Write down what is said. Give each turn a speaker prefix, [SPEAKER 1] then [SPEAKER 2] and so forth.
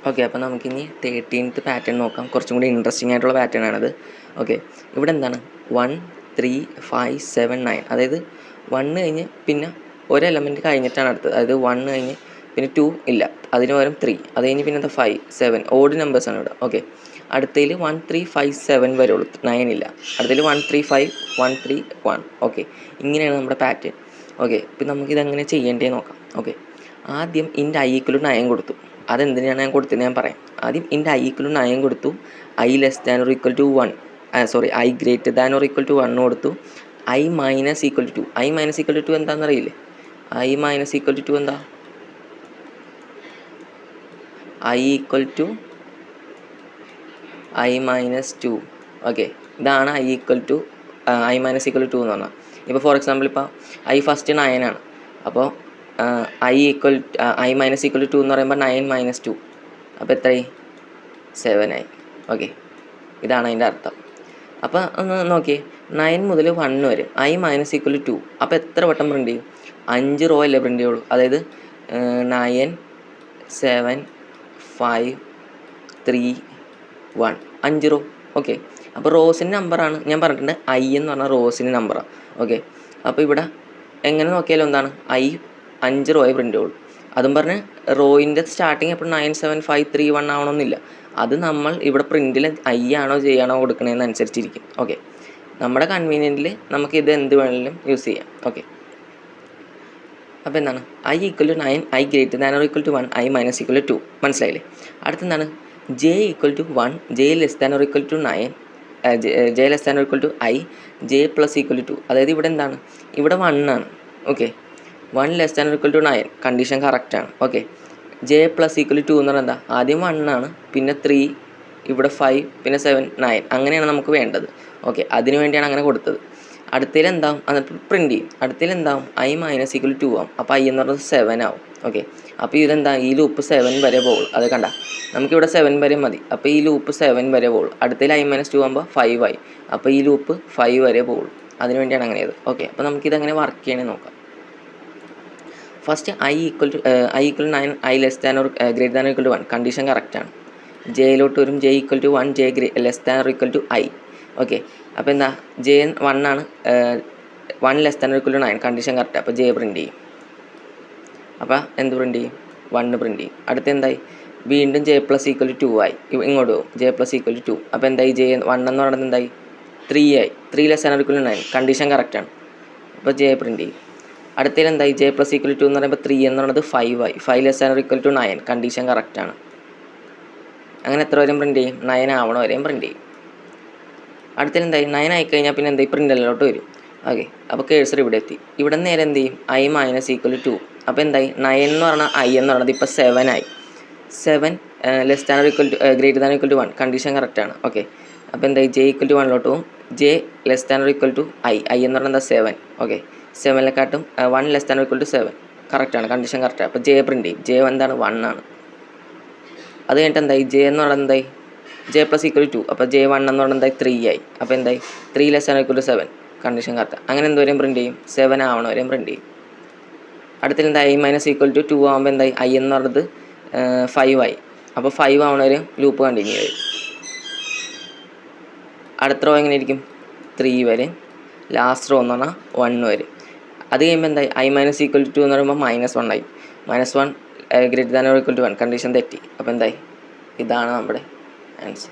[SPEAKER 1] Okay, അപ്പോൾ നമുക്കിനി 13th pattern നോക്കാം. കുറച്ചും കൂടി ഇൻട്രസ്റ്റിംഗ് ആയിട്ടുള്ള പാറ്റേൺ ആണത്. ഓക്കെ, ഇവിടെ എന്താണ് 1 3 5 7 9, അതായത് 1 കഴിഞ്ഞ് പിന്നെ ഒരു എലമെൻറ്റ് കഴിഞ്ഞിട്ടാണ് അടുത്തത്. അതായത് 1 കഴിഞ്ഞ് പിന്നെ 2 ഇല്ല, അതിന് പകരം 3, അത് കഴിഞ്ഞ് പിന്നെ 5 7 ഓഡ് നമ്പേഴ്സാണ് ഇവിടെ. ഓക്കെ, അടുത്തതിൽ 1 3 5 7 വരെ ഉള്ളൂ, 9 ഇല്ല. അടുത്തതിൽ 1 3 5 1 3 1. ഓക്കെ, ഇങ്ങനെയാണ് നമ്മുടെ പാറ്റേൺ. ഓക്കെ, ഇപ്പം നമുക്കിതെങ്ങനെ ചെയ്യേണ്ടത് നോക്കാം. ഓക്കെ, ആദ്യം ഇൻ്റെ i = 9 കൊടുത്തു. അതെന്തിനാണ് ഞാൻ കൊടുത്തത് ഞാൻ പറയാം. ആദ്യം ഇൻ്റെ i = 9 കൊടുത്തു, i less than or equal to 1, i greater than or equal to 1 കൊടുത്തു, i minus equal to 2. i minus equal to 2 എന്താണെന്ന് അറിയില്ലേ? i minus equal to 2 എന്താ? i equal to i minus 2. Okay, ഇതാണ് i equal to i minus equal to 2 എന്ന് പറഞ്ഞാൽ. ഇപ്പോൾ for example ഇപ്പോൾ i first 9 ആണ്. അപ്പോൾ i minus equal to 2 എന്ന് പറയുമ്പോൾ 9 minus 2, അപ്പോൾ എത്രയായി? 7 ആയി. ഓക്കെ, ഇതാണ് അതിൻ്റെ അർത്ഥം. അപ്പോൾ ഒന്ന് നോക്കിയേ, 9 മുതൽ 1 വരെ i minus equal to 2, അപ്പോൾ എത്ര വട്ടം പ്രിൻ്റ് ചെയ്യും? 5 റോ അല്ലേ പ്രിൻ്റ് ചെയ്യുള്ളൂ. അതായത് 9 7 5 3 1, 5 റോ. ഓക്കെ, അപ്പോൾ റോസിൻ്റെ നമ്പറാണ് ഞാൻ പറഞ്ഞിട്ടുണ്ട്. i എന്ന് പറഞ്ഞാൽ റോസിൻ്റെ നമ്പറാണ്. ഓക്കെ, അപ്പോൾ ഇവിടെ എങ്ങനെ നോക്കിയാലും എന്താണ് i 5 റോയെ പ്രിൻ്റ് ചെയ്യുള്ളൂ. അതും പറഞ്ഞ് റോയിൻ്റെ സ്റ്റാർട്ടിങ് എപ്പോഴും 9 7 5 3 1 ആവണമെന്നില്ല. അത് നമ്മൾ ഇവിടെ പ്രിൻറ്റിൽ i ആണോ j ആണോ കൊടുക്കണതെന്ന് അനുസരിച്ചിരിക്കും. ഓക്കെ, നമ്മുടെ കൺവീനിയൻറ്റിൽ നമുക്കിത് എന്ത് വേണമെങ്കിലും യൂസ് ചെയ്യാം. ഓക്കെ, അപ്പോൾ എന്താണ് i = 9, i greater than or equal to 1, i minus equal to 2. മനസ്സിലായില്ലേ? അടുത്തെന്താണ് j = 1, j less than or equal to 9, j less than or equal to i, j plus equal to 2. അതായത് ഇവിടെ എന്താണ്, ഇവിടെ 1 ആണ്. Okay, 1 less than or equal to 9, condition കറക്റ്റാണ്. Okay, j plus equal to 2 എന്ന് പറഞ്ഞാൽ എന്താ? ആദ്യം 1 ആണ്, പിന്നെ 3, ഇവിടെ 5, പിന്നെ 7 9, അങ്ങനെയാണ് നമുക്ക് വേണ്ടത്. ഓക്കെ, അതിന് വേണ്ടിയാണ് അങ്ങനെ കൊടുത്തത്. അടുത്തതിൽ എന്താവും? എന്നിട്ട് പ്രിൻറ്റ് ചെയ്യും. അടുത്തതിൽ എന്താവും? i minus equal to 2 ആവും. അപ്പോൾ i എന്ന് പറഞ്ഞത് 7 ആവും. ഓക്കെ, അപ്പോൾ ഇതെന്താ, ഈ ലൂപ്പ് 7 വരെ പോകുള്ളൂ. അത് കണ്ട, നമുക്കിവിടെ 7 വരെ മതി. അപ്പോൾ ഈ ലൂപ്പ് 7 വരെ പോകുള്ളൂ. അടുത്തതിൽ i minus 2 ആകുമ്പോൾ 5 ആയി. അപ്പോൾ ഈ ലൂപ്പ് 5 വരെ പോകുള്ളൂ. അതിന് വേണ്ടിയാണ് അങ്ങനെ ചെയ്തത്. ഓക്കെ, അപ്പോൾ നമുക്കിതെങ്ങനെ വർക്ക് ചെയ്യണേ നോക്കാം. First i = 9, i less than or greater than or equal to 1, condition കറക്റ്റാണ്. ജയിലോട്ട് വരും, j = 1, j less than or equal to i. Okay, അപ്പോൾ എന്താ, j 1 ആണ്, 1 less than or equal to 9, condition correct. അപ്പോൾ j print ചെയ്യും. അപ്പോൾ എന്ത് print ചെയ്യും? 1 പ്രിൻ്റ് ചെയ്യും. അടുത്ത എന്തായി? വീണ്ടും j plus equal to 2 ആയി. ഇങ്ങോട്ട് പോകും, j plus equal to 2. അപ്പോൾ എന്തായി? j 1 എന്ന് പറയുന്നത് എന്തായി? 3 ആയി. 3 less than or equal to 9, condition കറക്റ്റാണ്. അപ്പോൾ j പ്രിൻ്റ് ചെയ്യും. അടുത്തതിൽ എന്തായി? j plus equal to 2 എന്ന് പറയുമ്പോൾ 3 എന്ന് പറയുന്നത് 5 ആയി. 5 less than or equal to 9, condition കറക്റ്റാണ്. അങ്ങനെ എത്ര വരെയും പ്രിൻ്റ് ചെയ്യും? 9 ആവണ വരെയും പ്രിൻ്റ് ചെയ്യും. അടുത്തതിൽ എന്തായി? 9 ആയിക്കഴിഞ്ഞാൽ പിന്നെ എന്തായി? പ്രിൻ്റലിലോട്ട് വരും. ഓക്കെ, അപ്പോൾ കേഴ്സർ ഇവിടെ എത്തി. ഇവിടെ നേരെ എന്ത് ചെയ്യും? i minus equal to 2. അപ്പോൾ എന്തായി? 9 എന്ന് പറഞ്ഞാൽ i എന്ന് പറയുന്നത് ഇപ്പോൾ 7 ആയി. 7 less than or equal to greater than or equal to 1, condition കറക്റ്റാണ്. ഓക്കെ, അപ്പോൾ എന്തായി? j = 1 പോകും. j less than or equal to i എന്ന് പറയുന്നത് 7. ഓക്കെ, 7നെക്കാട്ടും 1 less than or equal to 7, കറക്റ്റാണ്, കണ്ടീഷൻ കറക്റ്റാണ്. അപ്പോൾ j പ്രിൻ്റ് ചെയ്യും. j എന്താണ്? 1 ആണ്. അത് കഴിഞ്ഞിട്ട് എന്തായി? j എന്ന് പറയുന്നത് എന്തായി? j plus equal to 2. അപ്പോൾ j 1 എന്ന് പറയുന്നത് എന്തായി? 3 ആയി. അപ്പോൾ എന്തായി? 3 less than or equal to 7, condition correct. അങ്ങനെ എന്തോരം പ്രിൻ്റ് ചെയ്യും? 7 ആവണ വരെയും പ്രിൻ്റ് ചെയ്യും. അടുത്തതിൽ എന്താ? i minus equal to 2 ആകുമ്പോൾ എന്തായി? i എന്ന് പറയുന്നത് 5 ആയി. അപ്പോൾ 5 ആവണ വരെയും ലൂപ്പ് കണ്ടിന്യൂ ചെയ്യും. അടുത്ത റോ എങ്ങനെ ഇരിക്കും? 3 വരെ. ലാസ്റ്റ് റോ എന്ന് പറഞ്ഞാൽ 1 വരെ. അത് കഴിയുമ്പോൾ എന്തായി? i minus equal to 2 എന്ന് പറയുമ്പോൾ -1 ആയി. -1 greater than or equal to 1, condition തെറ്റി. അപ്പോൾ എന്തായി? ഇതാണ് നമ്മുടെ ആൻസർ.